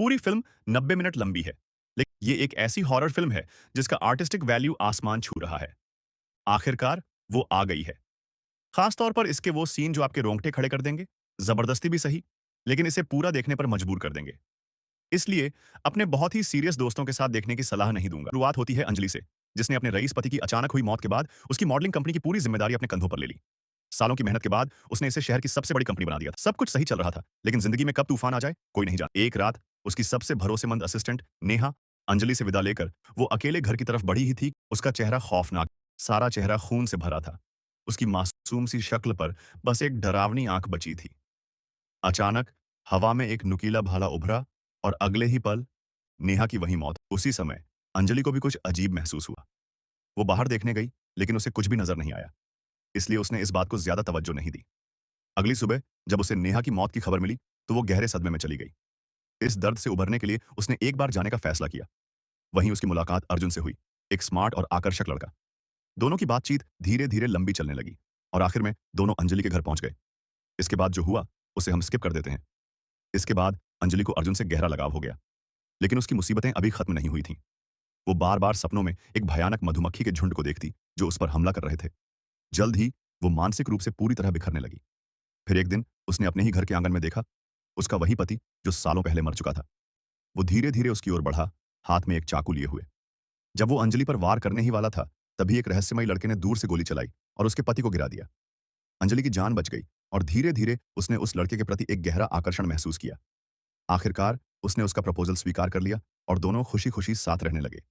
पूरी film 90 minute लंबी है, लेकिन ये एक ऐसी हॉरर फ़िल्म है जिसका आर्टिस्टिक वैल्यू आसमान छू रहा है। आखिरकार वो आ गई है। ख़ास तौर पर इसके वो सीन जो आपके रोंगटे खड़े कर देंगे, ज़बरदस्ती भी सही, लेकिन इसे पूरा देखने पर मजबूर कर देंगे। इसलिए अपने बहुत ही सीरियस दोस्तों के साथ देखने की सलाह नहीं दूँगा। शुरुआत होती है अंजलि से, जिसने अपने रईस पति की अचानक हुई मौत के बाद उसकी मॉडलिंग कंपनी की पूरी ज़िम्मेदारी अपने कंधों पर ले ली। सालों की मेहनत के बाद उसने इसे शहर की सबसे बड़ी कंपनी बना दिया था। सब कुछ सही चल रहा था, लेकिन ज़िंदगी में कब तूफ़ान आ जाए, कोई नहीं जानता। एक रात उसकी सबसे भरोसेमंद असिस्टेंट नेहा अंजलि से विदा लेकर वो अकेले घर की तरफ बढ़ी ही थी, उसका चेहरा खौफनाक, सारा चेहरा खून से भरा था। उसकी मासूम सी शक्ल पर बस एक डरावनी आँख बची थी। अचानक हवा में एक नुकीला भाला उभरा और अगले ही पल नेहा की वहीं मौत। उसी समय अंजलि को भी कुछ अजीब महसूस हुआ। वो बाहर देखने गई, लेकिन उसे कुछ भी नजर नहीं आया, इसलिए उसने इस बात को ज्यादा तवज्जो नहीं दी। अगली सुबह जब उसे नेहा की मौत की खबर मिली, तो वो गहरे सदमे में चली गई। इस दर्द से उभरने के लिए उसने एक बार जाने का फैसला किया। वहीं उसकी मुलाकात अर्जुन से हुई, एक स्मार्ट और आकर्षक लड़का। दोनों की बातचीत धीरे-धीरे लंबी चलने लगी और आखिर में दोनों अंजलि के घर पहुंच गए। इसके बाद जो हुआ, उसे हम स्किप कर देते हैं। इसके बाद अंजलि को अर्जुन से गहरा लगाव हो गया, लेकिन उसकी मुसीबतें अभी खत्म नहीं हुई थीं। वो बार-बार सपनों में एक भयानक मधुमक्खी के झुंड को देखती, जो उस पर हमला कर रहे थे। जल्द ही वो मानसिक रूप से पूरी तरह बिखरने लगी। फिर एक दिन उसने अपने ही घर के आंगन में देखा, उसका वही पति जो सालों पहले मर चुका था। वो धीरे-धीरे उसकी ओर बढ़ा, हाथ में एक चाकू लिए हुए। जब वो अंजलि पर वार करने ही वाला था, तभी एक रहस्यमयी लड़के ने दूर से गोली चलाई और उसके पति को गिरा दिया। अंजलि की जान बच गई और धीरे-धीरे उसने उस लड़के के प्रति एक गहरा आकर्षण महसूस किया। आखिरकार उसने उसका प्रपोज़ल स्वीकार कर लिया और दोनों खुशी-खुशी साथ रहने लगे।